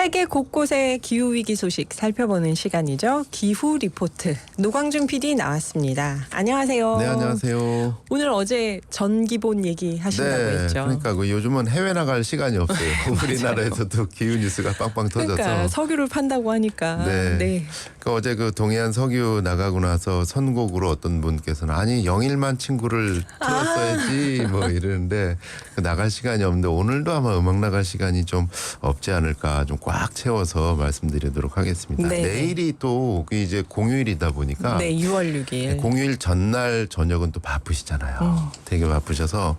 세계 곳곳의 기후위기 소식 살펴보는 시간이죠. 기후 리포트. 노광준 PD 나왔습니다. 안녕하세요. 네, 안녕하세요. 오늘 어제 전기본 얘기 하신다고 했죠. 그러니까 요즘은 해외 나갈 시간이 없어요. 우리나라에서도 기후 뉴스가 빵빵 터져서. 그러니까 석유를 판다고 하니까. 네. 그러니까 어제 그 동해안 석유 나가고 나서 선곡으로 어떤 분께서는 아니 영일만 친구를 틀었어야지 뭐 이러는데 나갈 시간이 없는데 오늘도 아마 음악 나갈 시간이 좀 없지 않을까 좀 꽉 채워서 말씀드리도록 하겠습니다. 네. 내일이 또 이제 공휴일이다 보니까 네, 6월 6일. 공휴일 전날 저녁은 또 바쁘시잖아요. 되게 바쁘셔서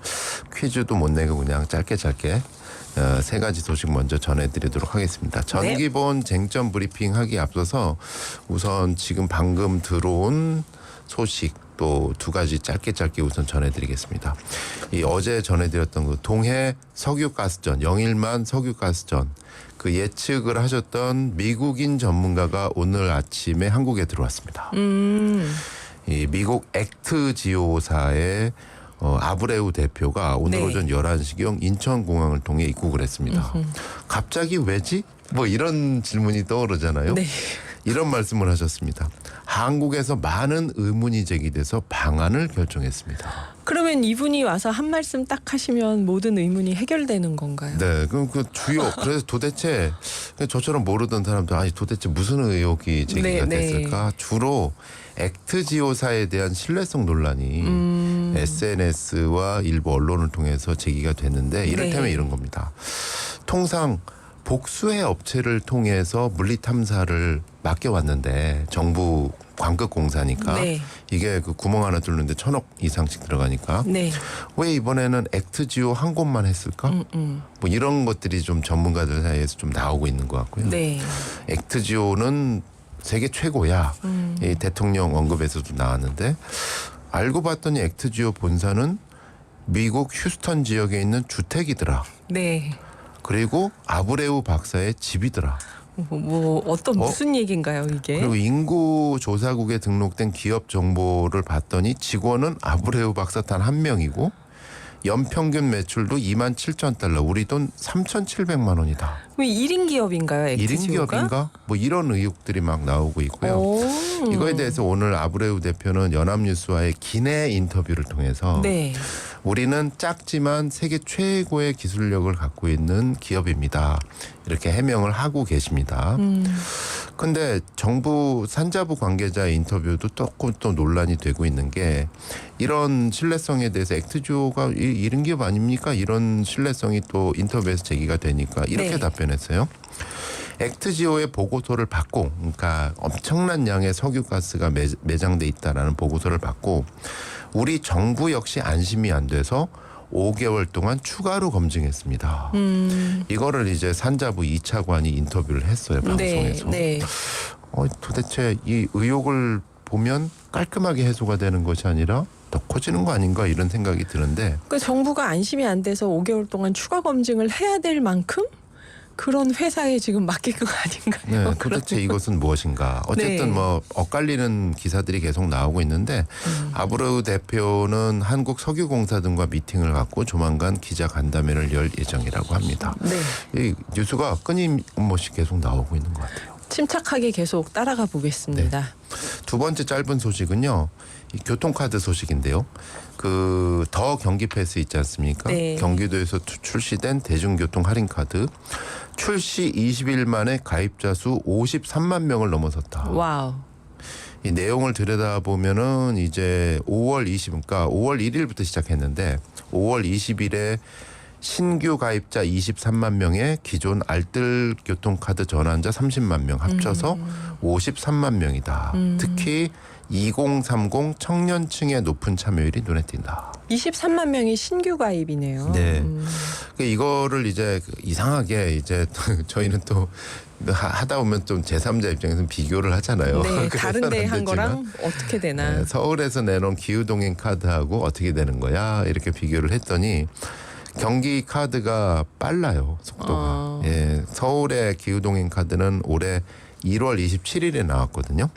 퀴즈도 못 내고 그냥 짧게 세 가지 소식 먼저 전해드리도록 하겠습니다. 전기본 쟁점 브리핑 하기 앞서서 우선 지금 방금 들어온 소식 또 두 가지 짧게 우선 전해드리겠습니다. 이 어제 전해드렸던 그 동해 석유가스전, 영일만 석유가스전 그 예측을 하셨던 미국인 전문가가 오늘 아침에 한국에 들어왔습니다. 이 미국 액트지오사의 아브레우 대표가 오늘 네. 오전 11시경 인천공항을 통해 입국을 했습니다. 갑자기 왜지? 뭐 이런 질문이 떠오르잖아요. 네. 이런 말씀을 하셨습니다. 한국에서 많은 의문이 제기돼서 방안을 결정했습니다. 그러면 이분이 와서 한 말씀 딱 하시면 모든 의문이 해결되는 건가요? 네, 그럼 그 주요 그래서 도대체 저처럼 모르던 사람들 아니 도대체 무슨 의혹이 제기가 됐을까? 주로 액트지오사에 대한 신뢰성 논란이 SNS와 일부 언론을 통해서 제기가 됐는데 이를테면 이런 겁니다. 통상 복수의 업체를 통해서 물리 탐사를 맡겨왔는데 정부 광급 공사니까 이게 그 구멍 하나 뚫는데 1,000억 이상씩 들어가니까 왜 이번에는 액트지오 한 곳만 했을까? 뭐 이런 것들이 좀 전문가들 사이에서 좀 나오고 있는 것 같고요. 액트지오는 세계 최고야. 이 대통령 언급에서도 나왔는데 알고 봤더니 액트지오 본사는 미국 휴스턴 지역에 있는 주택이더라. 그리고 아브레우 박사의 집이더라. 무슨 얘기인가요 이게? 그리고 인구조사국에 등록된 기업 정보를 봤더니 직원은 아브레우 박사 단 한 명이고 연평균 매출도 27,000달러, 우리 돈 3,700만 원이다. 왜 1인 기업인가요? 액트지오가? 1인 기업인가? 뭐 이런 의혹들이 막 나오고 있고요. 이거에 대해서 오늘 아브레우 대표는 연합뉴스와의 기내 인터뷰를 통해서 우리는 작지만 세계 최고의 기술력을 갖고 있는 기업입니다. 이렇게 해명을 하고 계십니다. 근데 정부 산자부 관계자 인터뷰도 또 논란이 되고 있는 게 이런 신뢰성에 대해서 액트지오가 1인 기업 아닙니까? 이런 신뢰성이 또 인터뷰에서 제기가 되니까 이렇게 답변했어요. 액트지오의 보고서를 받고 그러니까 엄청난 양의 석유가스가 매장돼 있다라는 보고서를 받고 우리 정부 역시 안심이 안 돼서 5개월 동안 추가로 검증했습니다. 이거를 이제 산자부 2차관이 인터뷰를 했어요. 방송에서. 도대체 이 의혹을 보면 깔끔하게 해소가 되는 것이 아니라 더 커지는 거 아닌가 이런 생각이 드는데 그 정부가 안심이 안 돼서 5개월 동안 추가 검증을 해야 될 만큼 그런 회사에 지금 맡길 거 아닌가요? 네, 도대체 이것은 무엇인가? 어쨌든 뭐 엇갈리는 기사들이 계속 나오고 있는데 아브레우 대표는 한국석유공사 등과 미팅을 갖고 조만간 기자 간담회를 열 예정이라고 합니다. 이 뉴스가 끊임없이 계속 나오고 있는 것 같아요. 침착하게 계속 따라가 보겠습니다. 두 번째 짧은 소식은요. 이 교통카드 소식인데요. 그 더 경기 패스 있지 않습니까? 경기도에서 출시된 대중교통 할인카드 출시 20일 만에 가입자 수 53만 명을 넘어섰다. 와우. 이 내용을 들여다보면은 이제 5월 1일부터 시작했는데 5월 20일에 신규 가입자 23만 명에 기존 알뜰 교통카드 전환자 30만 명 합쳐서 53만 명이다. 특히 2030 청년층의 높은 참여율이 눈에 띈다. 23만 명이 신규 가입이네요. 이거를 이제 이상하게 이제 저희는 또 하다 보면 좀 제3자 입장에서는 비교를 하잖아요. 다른 데 한 거랑 어떻게 되나. 서울에서 내놓은 기후동행 카드하고 어떻게 되는 거야 이렇게 비교를 했더니 경기 카드가 빨라요. 속도가. 서울의 기후동행 카드는 올해 1월 27일에 나왔거든요.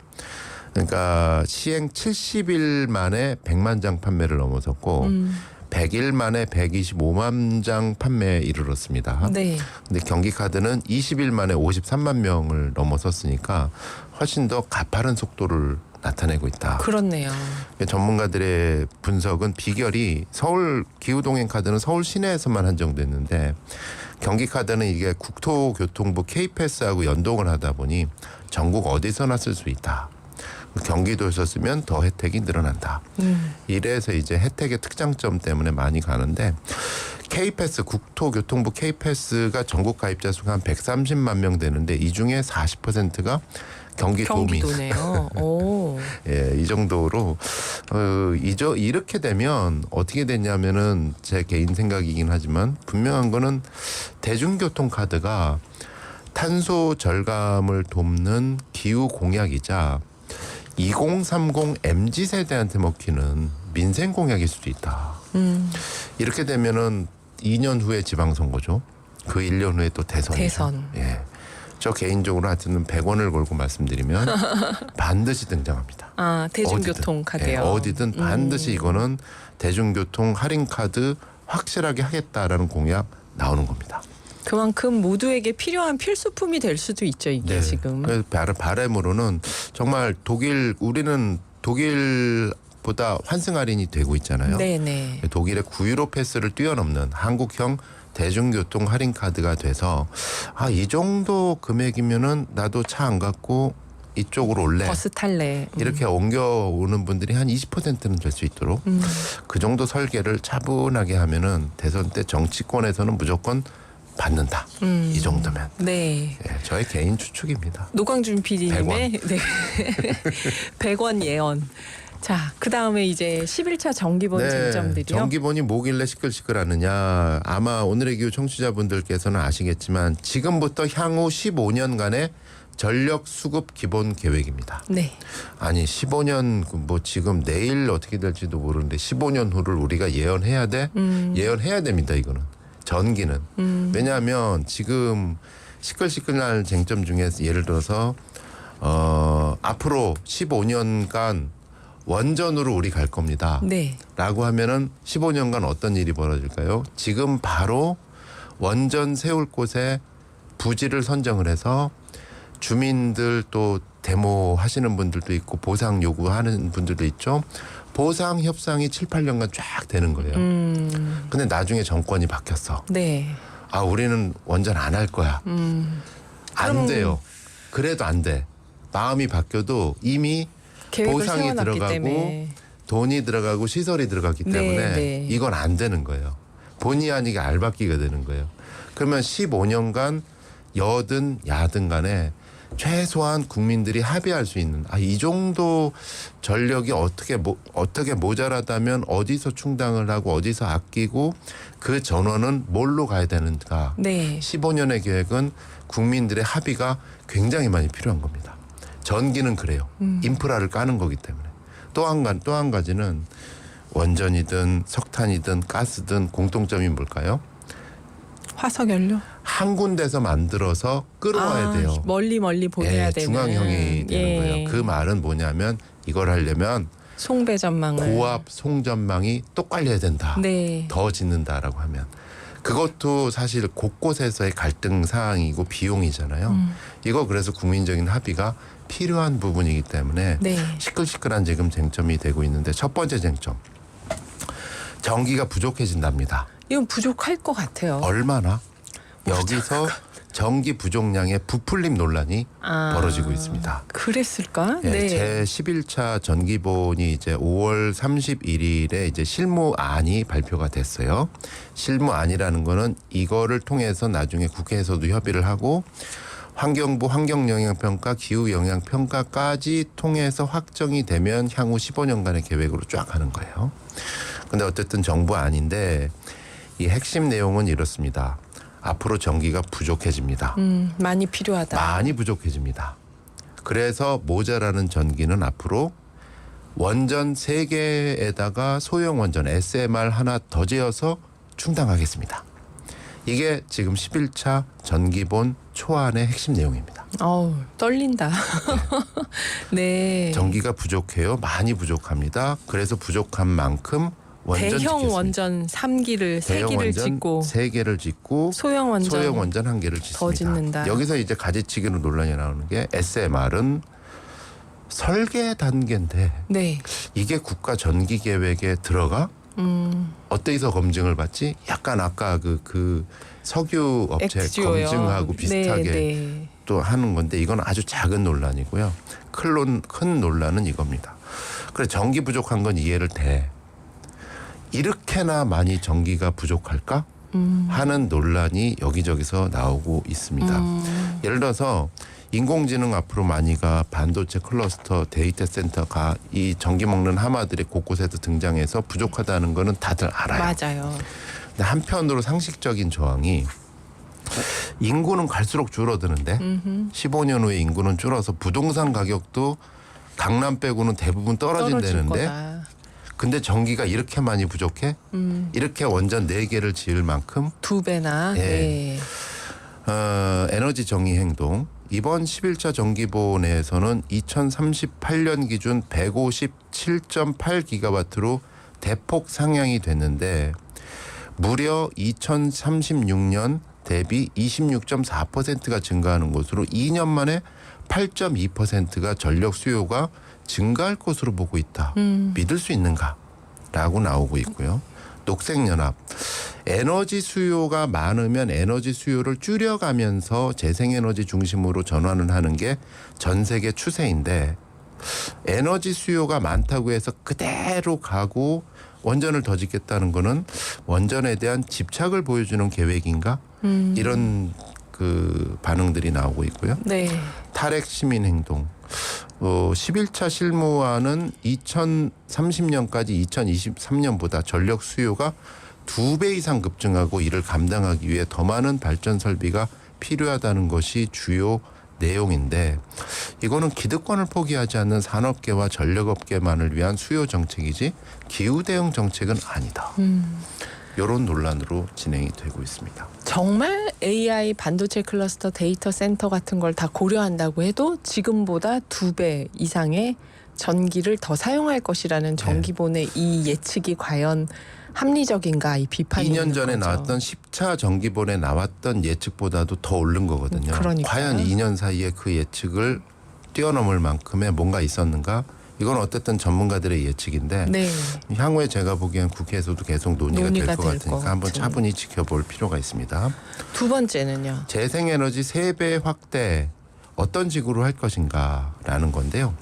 그러니까 시행 70일 만에 100만 장 판매를 넘어섰고 100일 만에 125만 장 판매에 이르렀습니다. 네. 근데 경기카드는 20일 만에 53만 명을 넘어섰으니까 훨씬 더 가파른 속도를 나타내고 있다. 그렇네요. 전문가들의 분석은 비결이 서울 기후동행 카드는 서울 시내에서만 한정됐는데 경기카드는 이게 국토교통부 K패스하고 연동을 하다 보니 전국 어디서나 쓸 수 있다. 경기도에서 쓰면 더 혜택이 늘어난다. 이래서 이제 혜택의 특장점 때문에 많이 가는데 K패스 국토교통부 K패스가 전국 가입자 수가 한 130만 명 되는데 이 중에 40%가 경기도민. 경기도네요. 오. 예, 이 정도로 이렇게 되면 어떻게 되냐면은 제 개인 생각이긴 하지만 분명한 거는 대중교통 카드가 탄소 절감을 돕는 기후 공약이자 2030 MZ 세대한테 먹히는 민생 공약일 수도 있다. 이렇게 되면은 2년 후에 지방선거죠. 그 1년 후에 또 대선이죠. 대선. 예. 저 개인적으로 하여튼 100원을 걸고 말씀드리면 반드시 등장합니다. 아, 대중교통 어디든. 카드요. 예, 어디든 반드시 이거는 대중교통 할인 카드 확실하게 하겠다라는 공약 나오는 겁니다. 그만큼 모두에게 필요한 필수품이 될 수도 있죠, 이게 지금. 그래서 바람으로는 정말 우리는 독일보다 환승 할인이 되고 있잖아요. 네네. 독일의 9유로 패스를 뛰어넘는 한국형 대중교통 할인 카드가 돼서 이 정도 금액이면은 나도 차 안 갖고 이쪽으로 올래. 버스 탈래. 이렇게 옮겨오는 분들이 한 20%는 될 수 있도록 그 정도 설계를 차분하게 하면은 대선 때 정치권에서는 무조건 받는다. 이 정도면. 네. 예, 저의 개인 추측입니다. 노광준 PD님의 네. 100원 예언. 자, 그 다음에 이제 11차 정기본 쟁점들이요. 정기본이 뭐길래 시끌시끌하느냐. 아마 오늘의 기후 청취자분들께서는 아시겠지만 지금부터 향후 15년간의 전력 수급 기본 계획입니다. 네. 아니 15년 뭐 지금 내일 어떻게 될지도 모르는데 15년 후를 우리가 예언해야 돼? 예언해야 됩니다. 이거는. 전기는. 왜냐하면 지금 시끌시끌한 쟁점 중에서 예를 들어서 앞으로 15년간 원전으로 우리 갈 겁니다. 네. 라고 하면은 15년간 어떤 일이 벌어질까요? 지금 바로 원전 세울 곳에 부지를 선정을 해서 주민들 또 데모하시는 분들도 있고 보상 요구하는 분들도 있죠. 보상 협상이 7, 8년간 쫙 되는 거예요. 근데 나중에 정권이 바뀌었어. 네. 우리는 원전 안 할 거야. 안 돼요. 그래도 안 돼. 마음이 바뀌어도 이미 보상이 들어가고 때문에. 돈이 들어가고 시설이 들어갔기 때문에 네. 이건 안 되는 거예요. 본의 아니게 알박기가 되는 거예요. 그러면 15년간 여든 야든 간에 최소한 국민들이 합의할 수 있는 이 정도 전력이 어떻게 모자라다면 어디서 충당을 하고 어디서 아끼고 그 전원은 뭘로 가야 되는가. 네. 15년의 계획은 국민들의 합의가 굉장히 많이 필요한 겁니다. 전기는 그래요. 인프라를 까는 거기 때문에. 또 한 가지는 원전이든 석탄이든 가스든 공통점이 뭘까요? 화석연료? 한 군데서 만들어서 끌어와야 돼요. 멀리 보내야 되는. 중앙형이 되는 거예요. 그 말은 뭐냐면 이걸 하려면 송배전망을. 고압 송전망이 또 깔려야 된다. 네. 더 짓는다라고 하면. 그것도 사실 곳곳에서의 갈등 사항이고 비용이잖아요. 이거 그래서 국민적인 합의가 필요한 부분이기 때문에 네. 시끌시끌한 지금 쟁점이 되고 있는데 첫 번째 쟁점. 전기가 부족해진답니다. 이건 부족할 것 같아요. 얼마나? 여기서 전기 부족량의 부풀림 논란이 벌어지고 있습니다. 그랬을까? 예, 네. 제 11차 전기본이 이제 5월 31일에 이제 실무안이 발표가 됐어요. 실무안이라는 거는 이거를 통해서 나중에 국회에서도 협의를 하고 환경부 환경영향평가, 기후영향평가까지 통해서 확정이 되면 향후 15년간의 계획으로 쫙 하는 거예요. 근데 어쨌든 정부 안인데 이 핵심 내용은 이렇습니다. 앞으로 전기가 부족해집니다. 많이 필요하다. 많이 부족해집니다. 그래서 모자라는 전기는 앞으로 원전 3개에다가 소형 원전 SMR 하나 더 지어서 충당하겠습니다. 이게 지금 11차 전기본 초안의 핵심 내용입니다. 떨린다. 네. 전기가 부족해요. 많이 부족합니다. 그래서 부족한 만큼 원전 대형 짓겠습니다. 원전 3기를 대형 3기를 원전 짓고 3개를 짓고 소형 원전 1개를 짓습니다. 더 짓는다. 여기서 이제 가지치기로 논란이 나오는 게 SMR은 설계 단계인데 네. 이게 국가 전기 계획에 들어가? 어디서 검증을 받지? 약간 아까 그 석유 업체 엑스지오요. 검증하고 비슷하게 네. 또 하는 건데 이건 아주 작은 논란이고요. 큰 논란은 이겁니다. 그래 전기 부족한 건 이해를 돼. 이렇게나 많이 전기가 부족할까? 하는 논란이 여기저기서 나오고 있습니다. 예를 들어서 인공지능 앞으로 많이가 반도체 클러스터 데이터 센터가 이 전기 먹는 하마들이 곳곳에서 등장해서 부족하다는 거는 다들 알아요. 맞아요. 근데 한편으로 상식적인 저항이 인구는 갈수록 줄어드는데 15년 후에 인구는 줄어서 부동산 가격도 강남 빼고는 대부분 떨어진다는데 거다. 근데 전기가 이렇게 많이 부족해? 이렇게 원전 4개를 지을 만큼 2배나. 예. 네. 에너지 정의 행동 이번 11차 정기보 내에서는 2038년 기준 157.8기가와트로 대폭 상향이 됐는데 무려 2036년 대비 26.4%가 증가하는 것으로 2년 만에 8.2%가 전력 수요가 증가할 것으로 보고 있다. 믿을 수 있는가라고 나오고 있고요. 녹색연합 에너지 수요가 많으면 에너지 수요를 줄여가면서 재생에너지 중심으로 전환을 하는 게 전 세계 추세인데 에너지 수요가 많다고 해서 그대로 가고 원전을 더 짓겠다는 거는 원전에 대한 집착을 보여주는 계획인가? 이런 그 반응들이 나오고 있고요. 네. 탈핵 시민 행동. 11차 실무와는 2030년까지 2023년보다 전력 수요가 2배 이상 급증하고 이를 감당하기 위해 더 많은 발전 설비가 필요하다는 것이 주요 내용인데 이거는 기득권을 포기하지 않는 산업계와 전력업계만을 위한 수요 정책이지 기후 대응 정책은 아니다. 이런 논란으로 진행이 되고 있습니다. 정말 AI 반도체 클러스터 데이터 센터 같은 걸 다 고려한다고 해도 지금보다 2배 이상의 전기를 더 사용할 것이라는 정기본의 이 예측이 과연 합리적인가 이 비판이 2년 있는 전에 거죠. 나왔던 10차 정기본에 나왔던 예측보다도 더 오른 거거든요. 그러니까요. 과연 2년 사이에 그 예측을 뛰어넘을 만큼의 뭔가 있었는가? 이건 어쨌든 전문가들의 예측인데 네. 향후에 제가 보기엔 국회에서도 계속 논의가 될 것 될 같으니까 것 한번 같은. 차분히 지켜볼 필요가 있습니다. 두 번째는요. 재생에너지 3배 확대 어떤 식으로 할 것인가라는 건데요.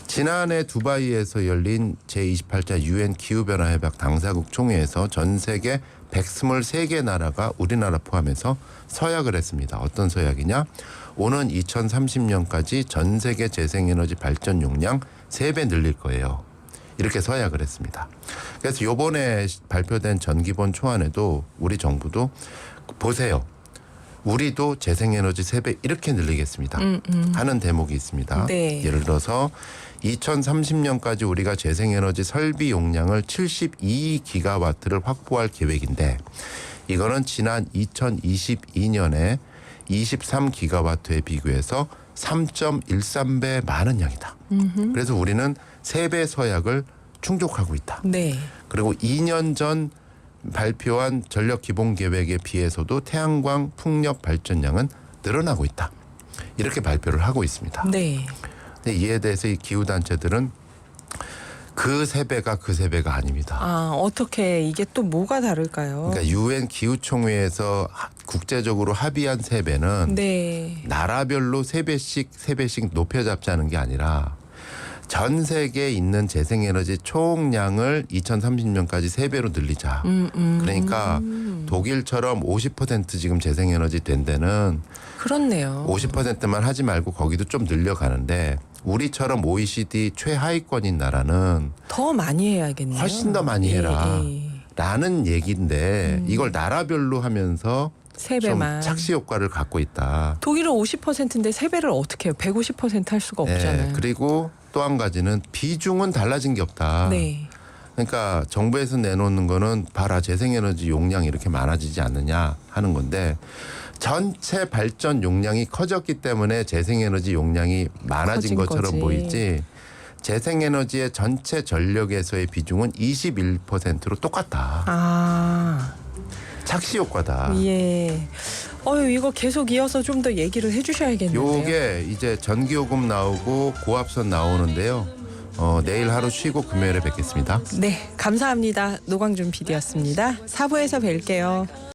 지난해 두바이에서 열린 제28차 UN 기후변화협약 당사국 총회에서 전 세계 123개 나라가 우리나라 포함해서 서약을 했습니다. 어떤 서약이냐? 오는 2030년까지 전 세계 재생에너지 발전 용량 3배 늘릴 거예요. 이렇게 서약을 했습니다. 그래서 이번에 발표된 전기본 초안에도 우리 정부도 보세요. 우리도 재생에너지 3배 이렇게 늘리겠습니다. 하는 대목이 있습니다. 네. 예를 들어서 2030년까지 우리가 재생에너지 설비 용량을 72기가와트를 확보할 계획인데 이거는 지난 2022년에 23기가와트에 비교해서 3.13배 많은 양이다. 그래서 우리는 3배 서약을 충족하고 있다. 네. 그리고 2년 전 발표한 전력 기본 계획에 비해서도 태양광 풍력 발전량은 늘어나고 있다. 이렇게 발표를 하고 있습니다. 네. 근데 이에 대해서 이 기후 단체들은 그 3배가 그 3배가 아닙니다. 아, 어떻게 이게 또 뭐가 다를까요? 그러니까 유엔 기후총회에서 국제적으로 합의한 3배는 네. 나라별로 3배씩 높여잡자는 게 아니라 전 세계에 있는 재생에너지 총량을 2030년까지 3배로 늘리자. 그러니까 독일처럼 50% 지금 재생에너지 된 데는 그렇네요. 50%만 하지 말고 거기도 좀 늘려가는데 우리처럼 OECD 최하위권인 나라는 더 많이 해야겠네요. 훨씬 더 많이 해라. 예. 라는 얘기인데 이걸 나라별로 하면서 좀 3배만. 착시 효과를 갖고 있다. 독일은 50%인데 3배를 어떻게 해요? 150% 할 수가 없잖아요. 네, 그리고 또 한 가지는 비중은 달라진 게 없다. 네. 그러니까 정부에서 내놓는 거는 봐라 재생에너지 용량이 이렇게 많아지지 않느냐 하는 건데 전체 발전 용량이 커졌기 때문에 재생에너지 용량이 많아진 커진 것처럼 거지. 보이지 재생에너지의 전체 전력에서의 비중은 21%로 똑같다. 아, 착시 효과다. 예. 이거 계속 이어서 좀 더 얘기를 해주셔야겠는데요. 요게 이제 전기요금 나오고 고압선 나오는데요. 내일 하루 쉬고 금요일에 뵙겠습니다. 네, 감사합니다. 노광준 PD였습니다. 4부에서 뵐게요.